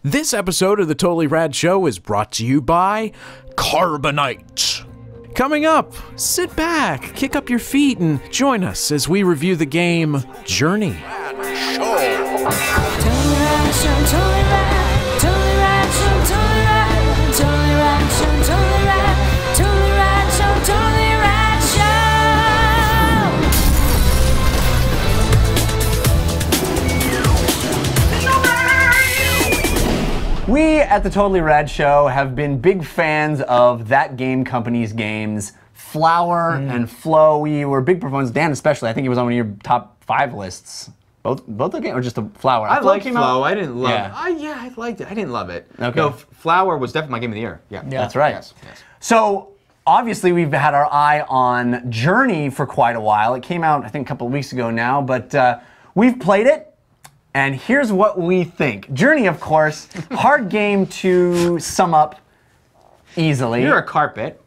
This episode of the Totally Rad Show is brought to you by Carbonite. Coming up, sit back, kick up your feet, and join us as we review the game Journey. We at the Totally Rad Show have been big fans of that game company's games, Flower and Flow. We were big proponents, Dan especially. I think he was on one of your top 5 lists. Both the game or just the Flower? I liked Flow. I didn't love Yeah. it. Yeah, I liked it. I didn't love it. Okay. No, Flower was definitely my game of the year. Yeah, That's right. Yes, yes. So obviously we've had our eye on Journey for quite a while. It came out I think a couple of weeks ago now, but we've played it. And here's what we think. Journey, of course, hard game to sum up easily. You're a carpet.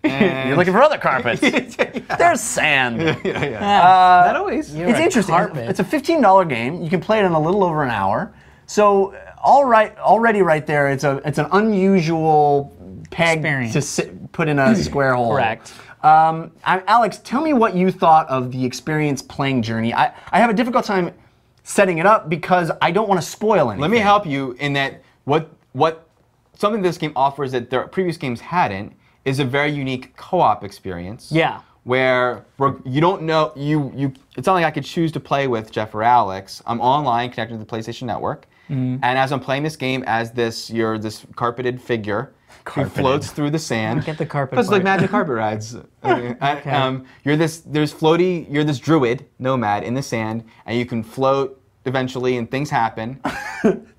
You're looking for other carpets. There's sand. Not always. It's interesting. It's a $15 game. You can play it in a little over an hour. So already right there, it's an unusual peg to put in a square hole. Correct. Alex, tell me what you thought of the experience playing Journey. I have a difficult time setting it up because I don't want to spoil anything. Let me help you in that what something this game offers that their previous games hadn't is a very unique co-op experience. Yeah. Where you don't know it's not like I could choose to play with Jeff or Alex. I'm online connected to the PlayStation Network, and as I'm playing this game as you're this carpeted figure who floats through the sand. Get the carpet. It's like Magic Carpet Rides. You're this druid nomad in the sand, and you can float eventually, and things happen.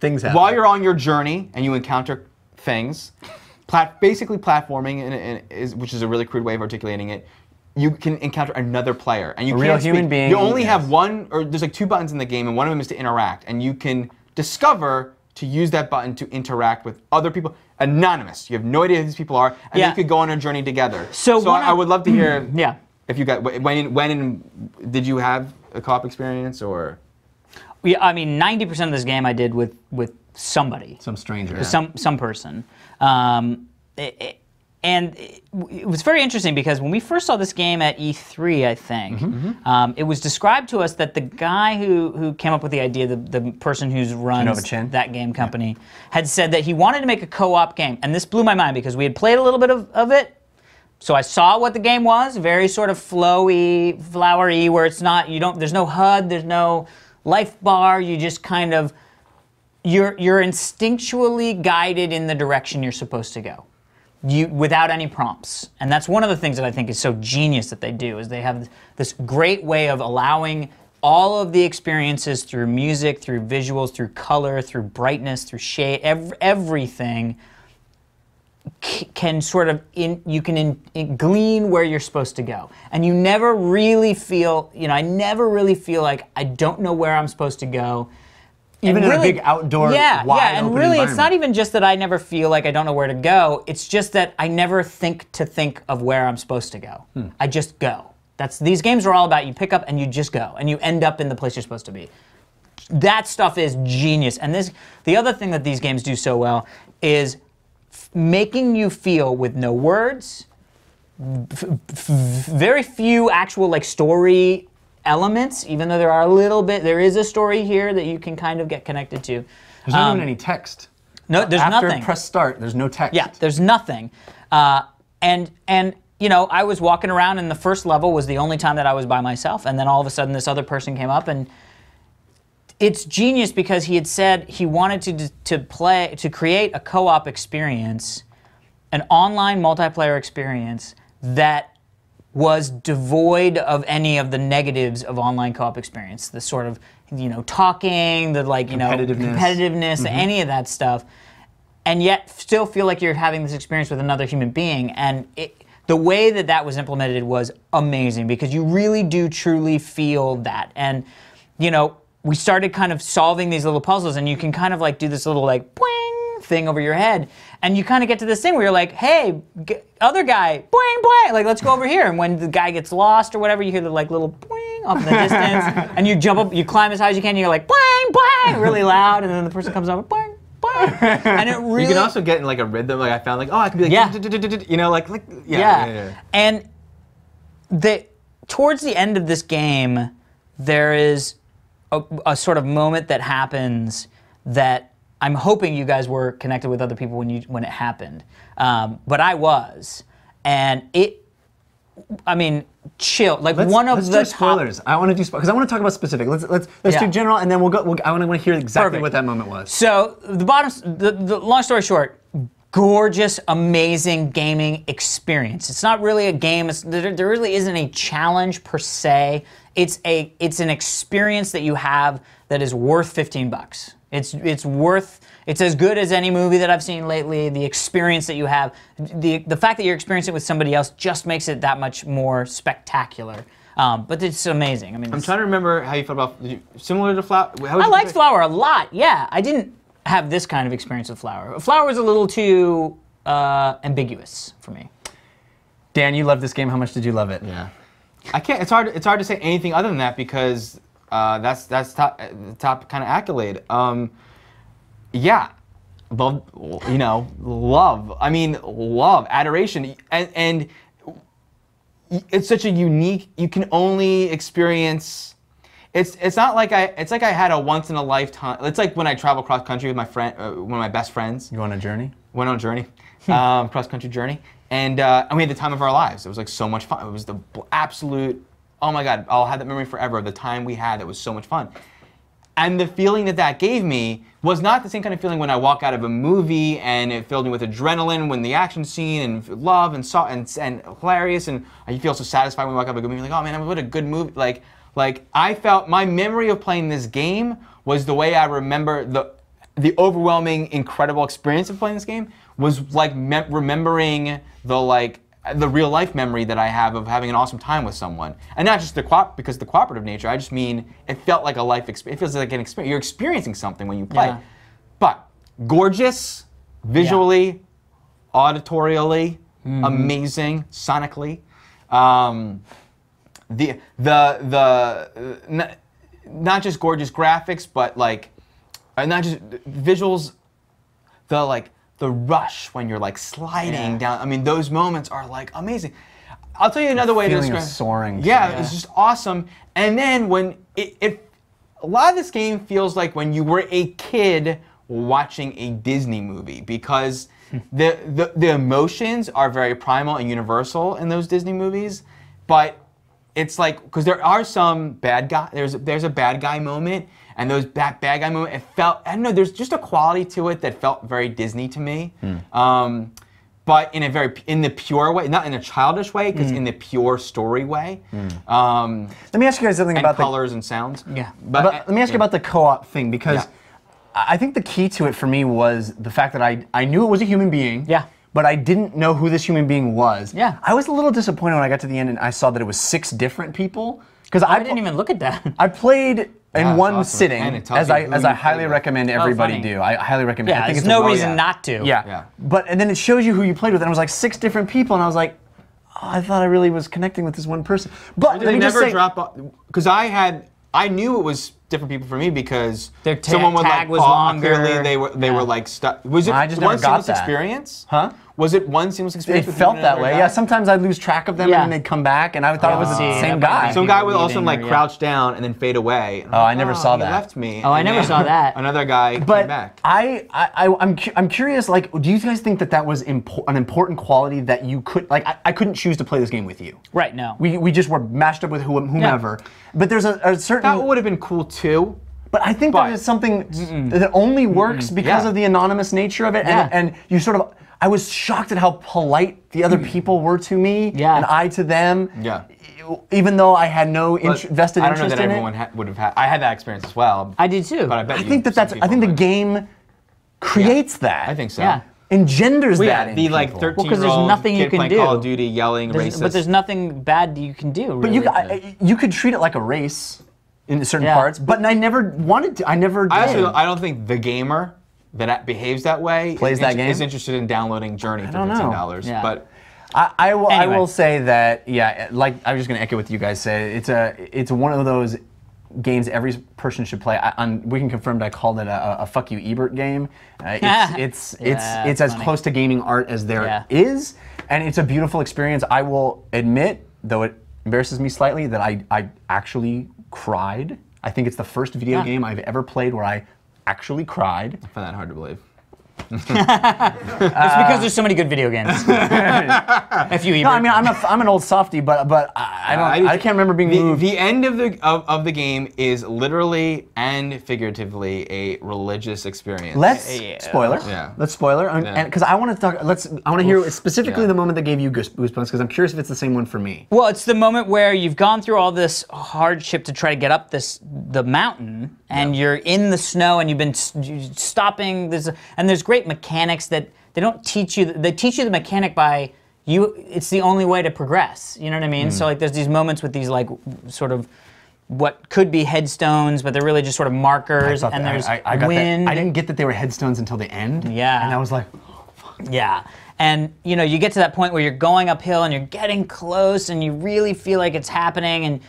Things happen. While you're on your journey and you encounter things, basically platforming, which is a really crude way of articulating it. You can encounter another player, and you can't real human being. You only have one, or there's like 2 buttons in the game, and one of them is to interact, and you can discover to use that button to interact with other people. Anonymous. You have no idea who these people are, and you could go on a journey together. So I would love to hear. If you got when did you have a co-op experience or? Yeah, I mean, 90% of this game I did with somebody. Some stranger. Some person. And it was very interesting because when we first saw this game at E3, I think, it was described to us that the guy who came up with the idea, the person who runs that game company, had said that he wanted to make a co-op game. And this blew my mind because we had played a little bit of it. So I saw what the game was, very sort of flowy, flowery, where it's not, there's no HUD, there's no life bar, you just kind of, you're instinctually guided in the direction you're supposed to go. Without any prompts. And that's one of the things that I think is so genius that they do, is they have this great way of allowing all of the experiences through music, through visuals, through color, through brightness, through shade, everything can sort of, you can glean where you're supposed to go. And you never really feel, I never really feel like I don't know where I'm supposed to go. Even in a big outdoor, wide and really, it's not even just that I never feel like I don't know where to go. It's just that I never think of where I'm supposed to go. I just go. These games are all about you pick up and you just go, and you end up in the place you're supposed to be. That stuff is genius. And the other thing that these games do so well is making you feel with no words, very few actual story elements, even though there is a story here that you can kind of get connected to. There's not even any text. No, there's nothing. After press start, there's no text. Yeah, there's nothing. And I was walking around, and the first level was the only time that I was by myself, and then all of a sudden this other person came up, and it's genius because he had said he wanted to create a co-op experience, an online multiplayer experience that was devoid of any of the negatives of online co-op experience. The sort of, talking, the competitiveness, any of that stuff, and yet still feel like you're having this experience with another human being. And the way that was implemented was amazing because you really do truly feel that. And, we started kind of solving these little puzzles, and you can kind of do this little boing, boing thing over your head, and you kind of get to this thing where you're like, hey, other guy, boing boing, like let's go over here. And when the guy gets lost or whatever, you hear the like little boing off in the distance, and you jump up, you climb as high as you can, and you're like boing boing, really loud, and then the person comes over, boing. And it really. You can also get in like a rhythm. Like I found, like I could be like, you know, like yeah. And towards the end of this game, there is a sort of moment that happens that I'm hoping you guys were connected with other people when it happened, but I was, and I mean, chill. Like let's do spoilers. I want to do because I want to talk about specific. Let's do general, and then we'll go. I want to hear exactly what that moment was. So the long story short, gorgeous, amazing gaming experience. It's not really a game. There really isn't a challenge per se. It's an experience that you have that is worth $15. It's as good as any movie that I've seen lately. The experience that you have, the fact that you're experiencing it with somebody else just makes it that much more spectacular. But it's amazing. I mean, I'm trying to remember how you felt about similar to Flower. I liked Flower a lot. Yeah, I didn't have this kind of experience with Flower. Flower was a little too ambiguous for me. Dan, you loved this game. How much did you love it? Yeah, I can't. It's hard to say anything other than that because that's top kind of accolade. Yeah, love, you know, love. I mean, love, adoration, and it's such a unique. You can only experience. It's not like it's like I had a once in a lifetime. It's like when I travel cross country with my friend, one of my best friends. You on a journey? Went on a journey, cross country journey, and we had the time of our lives. It was like so much fun. It was the absolute. Oh my God, I'll have that memory forever. The time we had that was so much fun. And the feeling that gave me was not the same kind of feeling when I walk out of a movie and it filled me with adrenaline when the action scene and love and hilarious and you feel so satisfied when you walk out of a good movie like, oh man, what a good movie. Like I felt my memory of playing this game was the way I remember the overwhelming, incredible experience of playing this game was like remembering the real life memory that I have of having an awesome time with someone. And not just because of the cooperative nature, I just mean it felt like a life experience. It feels like an experience. You're experiencing something when you play. Yeah. But gorgeous, visually, auditorially, amazing, sonically. Not just gorgeous graphics, but like, not just visuals, the rush when you're like sliding down. I mean, those moments are like amazing. I'll tell you another way to describe. Soaring. Yeah, it's just awesome. And then when a lot of this game feels like when you were a kid watching a Disney movie because the emotions are very primal and universal in those Disney movies, but it's like because there are some bad guy. There's a bad guy moment. And those bad guy moment, it felt, I don't know, there's just a quality to it that felt very Disney to me. But in the pure way, not in a childish way, because in the pure story way. Let me ask you guys something about colors and sounds. Yeah. But let me ask you about the co-op thing, because I think the key to it for me was the fact that I knew it was a human being. Yeah. But I didn't know who this human being was. Yeah. I was a little disappointed when I got to the end and I saw that it was 6 different people. Because I didn't even look at that. I played in one awesome. sitting, as I highly recommend everybody funny. do. I highly recommend. Yeah, I think there's it's no reason not to. Yeah. And then it shows you who you played with, and it was like 6 different people, and I was like, oh, I thought I really was connecting with this one person. But they never drop off because I knew it was different people for me because their someone would tag like was longer. Clearly they were like stuck. Was it I just one never got seamless that. experience? Huh? Was it one seamless experience? It felt that way. Yeah, sometimes I'd lose track of them and then they'd come back, and I thought it was the same guy. Some guy would also like crouch down and then fade away. Oh, I never saw that. He left me. Oh, I never saw that. Another guy came back. I'm curious. Like, do you guys think that was an important quality that you could like? I couldn't choose to play this game with you. Right. No. We just were mashed up with whomever. Yeah. But there's a certain. That would have been cool too. But I think that is something that only works because of the anonymous nature of it, and you sort of. I was shocked at how polite the other people were to me, and I to them. Yeah. Even though I had no vested interest in it. I don't know that everyone would have had. I had that experience as well. I did too. But I bet I think the game creates that. I think so. Yeah. Engenders that. The in like people. 13-year-old because there's nothing you kid can playing do. Call of Duty, yelling, racist. But there's nothing bad you can do. Really. But you could treat it like a race in certain parts. But I never wanted to. I never did. I don't think the gamer that behaves that way Plays that game? is interested in downloading Journey for $15. Yeah. But I Anyway. will say that, yeah, like I was just going to echo what you guys said. It's one of those games every person should play. We can confirm that I called it a fuck you Ebert game. It's as close to gaming art as there is, and it's a beautiful experience. I will admit, though it embarrasses me slightly, that I actually cried. I think it's the first video game I've ever played where I actually cried. I find that hard to believe. It's because there's so many good video games. If you No, I mean I'm an old softie, but I can't remember being moved. The end of the game is literally and figuratively a religious experience. Let's spoiler. Yeah. Let's spoiler, and because I want to talk. I want to hear specifically the moment that gave you goosebumps, because I'm curious if it's the same one for me. Well, it's the moment where you've gone through all this hardship to try to get up the mountain, and you're in the snow, and you've been stopping. And there's great mechanics that they don't teach you. They teach you the mechanic by you. It's the only way to progress. You know what I mean? So like, there's these moments with these like sort of what could be headstones, but they're really just sort of markers. And there's wind. I didn't get that they were headstones until the end. Yeah. And I was like, oh, fuck. Yeah. And you know, you get to that point where you're going uphill and you're getting close, and you really feel like it's happening. And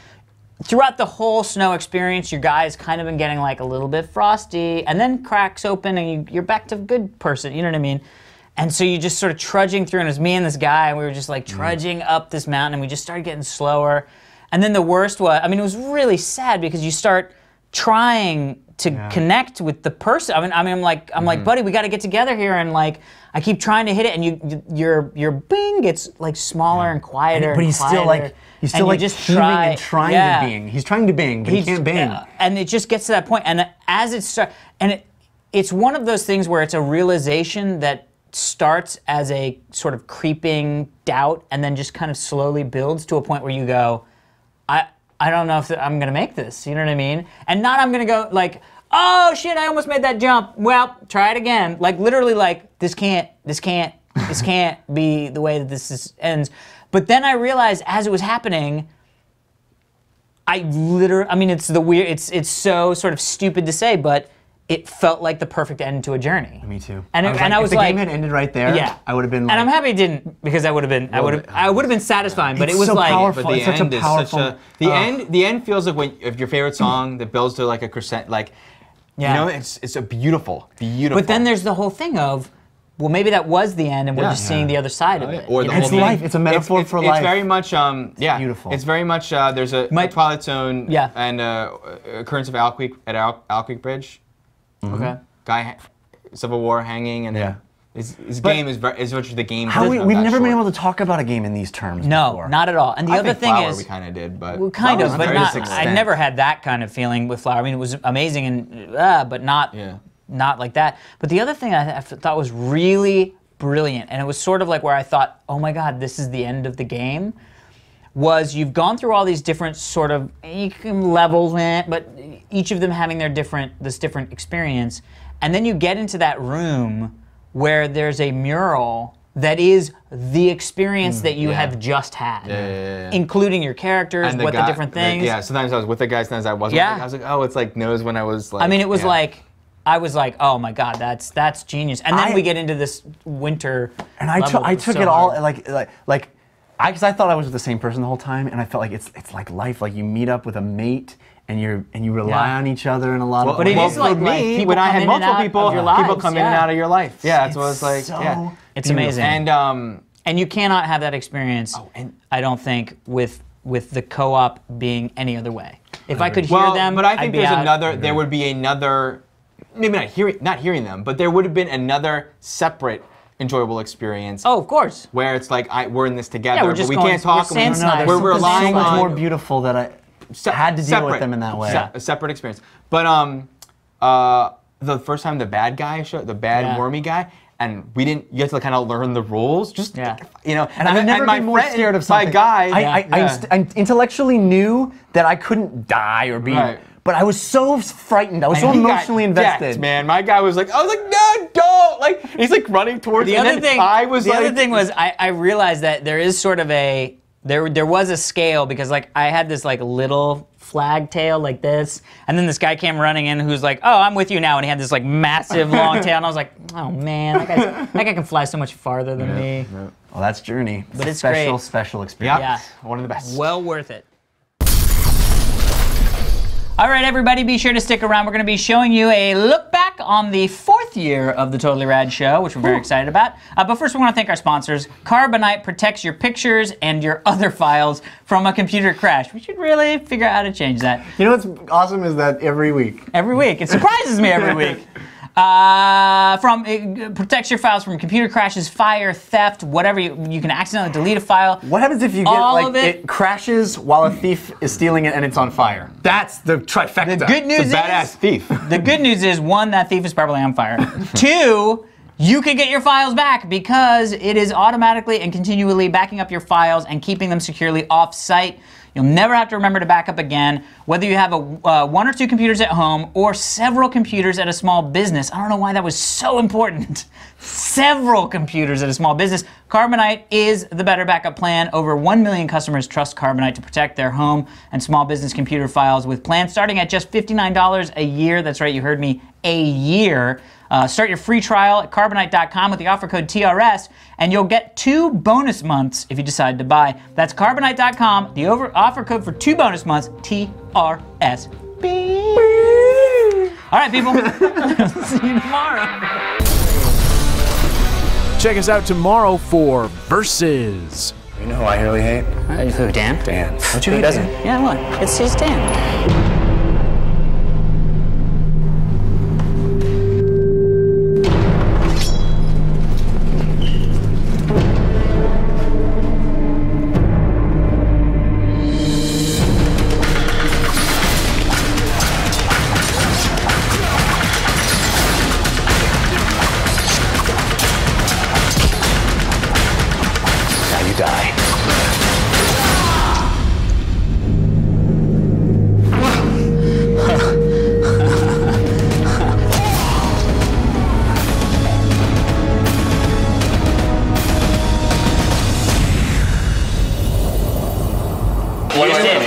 throughout the whole snow experience, your guy's kind of been getting like a little bit frosty, and then cracks open, and you're back to good person. You know what I mean? And so you're just sort of trudging through, and it was me and this guy, and we were just like trudging up this mountain, and we just started getting slower. And then the worst was, I mean, it was really sad because you start trying to connect with the person. I'm like, buddy, we got to get together here, and like, I keep trying to hit it, and your bing gets like smaller and quieter. But he's still like. He's still like just heaving and trying to bing. He's trying to bing, but he can't bing. And it just gets to that point, and as it starts, and it's one of those things where it's a realization that starts as a sort of creeping doubt, and then just kind of slowly builds to a point where you go, I don't know if I'm gonna make this. You know what I mean? And not I'm gonna go like, oh shit, I almost made that jump. Well, try it again. Like literally, like this can't be the way that ends. But then I realized as it was happening, I mean, it's it's so sort of stupid to say, but it felt like the perfect end to a journey. Me too. And I was if the like, game had ended right there, I would have been like. And I'm happy it didn't, because I would have been satisfying, but it was so like. powerful. But the It's such a end is powerful. such a the end feels like if your favorite song that builds to like a crescent, like you know, it's a beautiful. But then there's the whole thing of, well, maybe that was the end, and we're just seeing the other side of it. Or the It's whole thing. life. It's a metaphor for life. It's very much, beautiful. It's very much. There's a Twilight Zone and Occurrence of Owl Creek at Owl Creek Bridge. Okay. Guy, Civil War hanging, and his game is much the game. We've never been able to talk about a game in these terms. No, before. not at all. And the other thing Flower, is, we kind of did, but well, kind of, but not. I I never had that kind of feeling with Flower. I mean, it was amazing, and but not like that. But the other thing I thought was really brilliant, and it was sort of like where I thought, oh my God, this is the end of the game, was you've gone through all these different sort of levels, but each of them having this different experience, and then you get into that room where there's a mural that is the experience that you have just had, including your characters, and the different things. Sometimes I was with the guy, sometimes I wasn't. I was like, oh, it's like knows when I was like. I mean, it was like. I was like, oh my God, that's genius. And then we get into this winter. And I took it all because I thought I was with the same person the whole time, and I felt like it's like life. Like you meet up with a mate, and you rely on each other in a lot of ways. But it is like me when I had multiple people come in and out of your life. Yeah, that's what I was like. So it's amazing. And you cannot have that experience. I don't think with the co-op being any other way. If I could hear them, but I think there would be another. Maybe not hearing them, but there would have been another separate enjoyable experience. Oh, of course. Where it's like we're in this together, Yeah, we're just but we can't talk. We're relying so much on more beautiful that I had to deal with them in that way. A separate experience. But the first time the bad guy showed, the bad wormy guy, and we didn't. You have to kind of learn the rules. Just you know. And I've never been more scared of something. My guy. I intellectually knew that I couldn't die or be. Right. But I was so frightened. I was so emotionally invested. Decked, man, my guy was like, no, don't. Like he's like running towards the other thing. The other thing was I realized that there is sort of there was a scale, because like I had this like little flag tail like this. And then this guy came running in who's like, oh, I'm with you now. And he had this like massive long tail. And I was like, oh man, that guy can fly so much farther than me. Well, that's Journey. But it's special, great. special experience. Yeah. One of the best. Well worth it. All right, everybody, be sure to stick around. We're going to be showing you a look back on the 4th year of the Totally Rad Show, which we're very excited about. But first, we want to thank our sponsors. Carbonite protects your pictures and your other files from a computer crash. We should really figure out how to change that. You know what's awesome is that every week. Every week. It surprises me every week. It protects your files from computer crashes, fire, theft, whatever. You can accidentally delete a file. What happens if you get like it crashes while a thief is stealing it and it's on fire? That's the trifecta. The good news It's a badass thief. The good news is, 1, that thief is probably on fire. 2, you can get your files back because it is automatically and continually backing up your files and keeping them securely off-site. You'll never have to remember to back up again, whether you have 1 or 2 computers at home or several computers at a small business. I don't know why that was so important. Several computers at a small business. Carbonite is the better backup plan. Over 1 million customers trust Carbonite to protect their home and small business computer files with plans starting at just $59 a year. That's right, you heard me, a year. Start your free trial at Carbonite.com with the offer code TRS, and you'll get 2 bonus months if you decide to buy. That's Carbonite.com, the offer code for 2 bonus months, TRS. All right, people. See you tomorrow. Check us out tomorrow for Versus. You know who I really hate? Who, Dan? Dan. Don't you hate Dan? Yeah, what? It's Dan.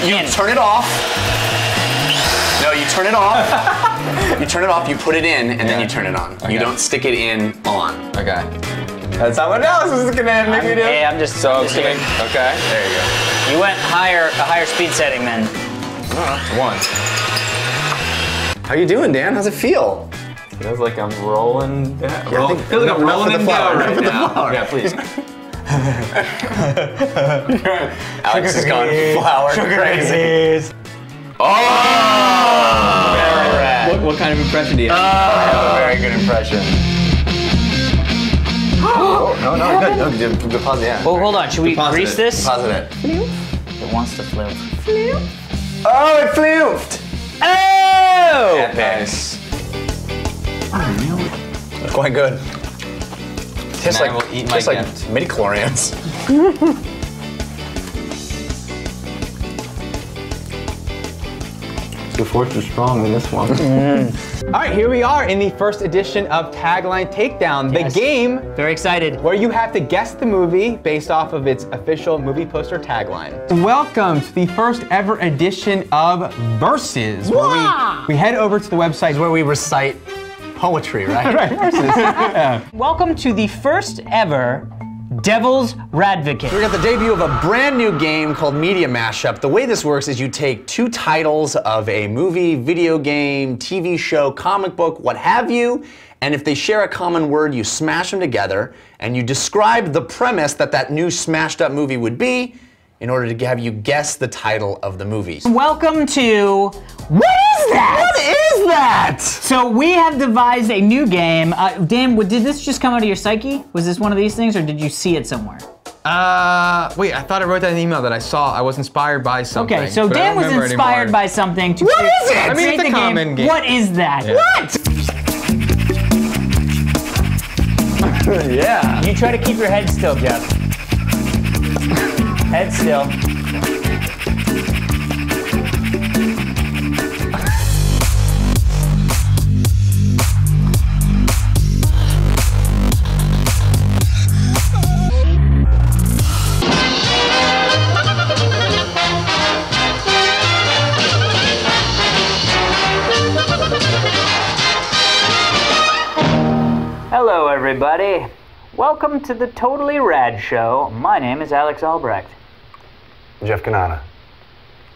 You turn it off. No, you turn it off. You turn it off, you put it in, and then you turn it on. Okay. You don't stick it in on. Okay. That's not what Alex is gonna make me do. Hey, I'm just so just okay. There you go. You went a higher speed setting then. 1. How you doing, Dan? How's it feel? Feels like I'm rolling down. Yeah, feels like I'm rolling in down right now. Yeah, please. Alex has gone flower crazy. Oh! Very rad. What kind of impression do you have? I have a very good impression. No, good pause, yeah. Oh, hold on. Should we grease this? Deposit it. It wants to float. Oh, it floofed! Oh! Nice. Quite good. Tastes like midi-chlorians. The force is strong in this one. All right, here we are in the first edition of Tagline Takedown, the game. Very excited. Where you have to guess the movie based off of its official movie poster tagline. Welcome to the first ever edition of Versus, where we head over to the website where we recite poetry, right? Right, Versus. Yeah. Welcome to the first ever Devil's Radvocate. We got the debut of a brand new game called Media Mashup. The way this works is you take 2 titles of a movie, video game, TV show, comic book, what have you, and if they share a common word, you smash them together, and you describe the premise that new smashed up movie would be in order to have you guess the title of the movie. Welcome to... What is that? What is that? So we have devised a new game. Dan, did this just come out of your psyche? Was this one of these things, or did you see it somewhere? Wait, I thought I wrote that in an email that I saw. I was inspired by something. Okay, so Dan was inspired by something to What is it? I mean, it's a common game. What is that? Yeah. What? Yeah. You try to keep your head still, Jeff. Head still. everybody. Welcome to the Totally Rad Show. My name is Alex Albrecht. Jeff Cannata.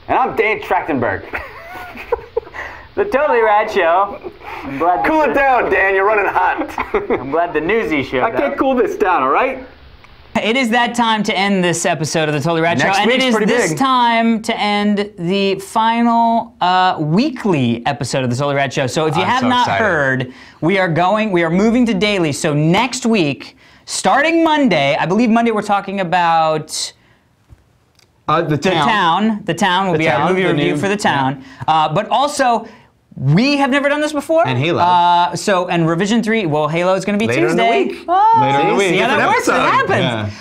And I'm Dan Trachtenberg. The Totally Rad Show. I'm glad Cool it down, Dan. You're running hot. I'm glad the Newsy showed I can't cool this down, all right? It is that time to end this episode of the Totally Rad Show, and it is this time to end the final weekly episode of the Totally Rad Show. So if you have not heard, we are moving to daily. So next week, starting Monday, I believe Monday we're talking about The Town. The Town will be our movie review for The Town. But also, we have never done this before. And Halo. And Revision 3, well, Halo is going to be Later Tuesday. in the week. Oh, Later in the week. See how that works? It happens.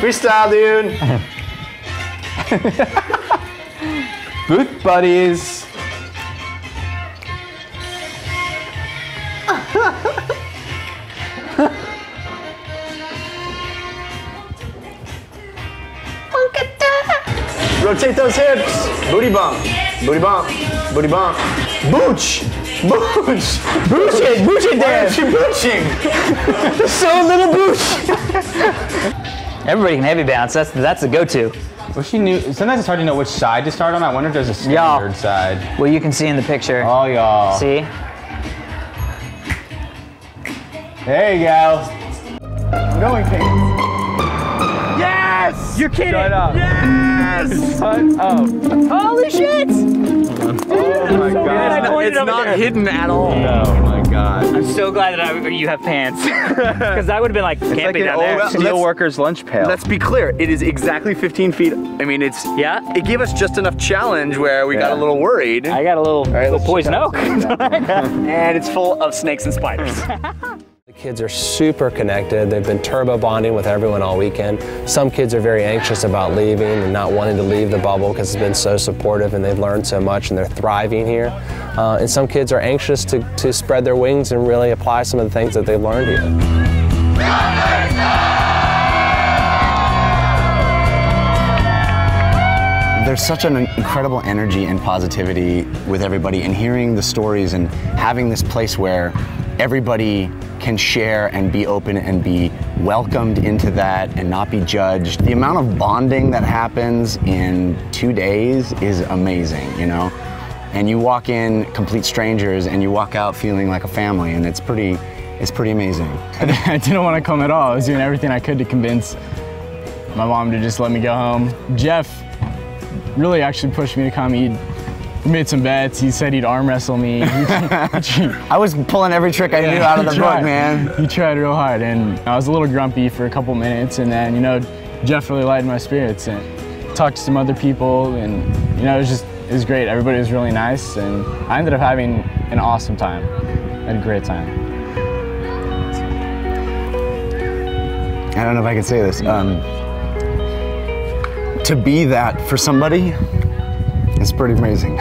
Freestyle, dude. Booth buddies. Rotate those hips. Booty bump. Booty bump. Booty bump. Booch. Booch. Booch it. Booch it, Dan. Why aren't you booching? So little booch. Everybody can heavy bounce. That's the go-to. Well, she knew. Sometimes it's hard to know which side to start on. I wonder if there's a standard side. Well, you can see in the picture. Oh, y'all. See? There you go. I'm going pants. Yes! You're kidding! Shut up. Yes! Oh. Holy shit! Oh my God. It's not hidden at all. Oh my God. I'm so glad that you have pants. Because I would have been like, can't Like be an down old there. steel worker's lunch pail. Let's be clear, it is exactly 15 feet. I mean, it gave us just enough challenge where we got a little worried. I got a little poison oak. And it's full of snakes and spiders. The kids are super connected. They've been turbo bonding with everyone all weekend. Some kids are very anxious about leaving and not wanting to leave the bubble because it's been so supportive and they've learned so much and they're thriving here. And some kids are anxious to spread their wings and really apply some of the things that they've learned here. There's such an incredible energy and positivity with everybody, and hearing the stories and having this place where everybody can share and be open and be welcomed into that and not be judged. The amount of bonding that happens in 2 days is amazing, you know? And you walk in complete strangers and you walk out feeling like a family, and it's pretty amazing. I didn't want to come at all. I was doing everything I could to convince my mom to just let me go home. Jeff really actually pushed me to come. He made some bets. He said he'd arm wrestle me. I was pulling every trick I knew out of the book, man. He tried real hard, and I was a little grumpy for a couple minutes, and then, you know, Jeff really lightened my spirits and talked to some other people, and, you know, it was great. Everybody was really nice, and I ended up having an awesome time. I had a great time. I don't know if I can say this. To be that for somebody is pretty amazing.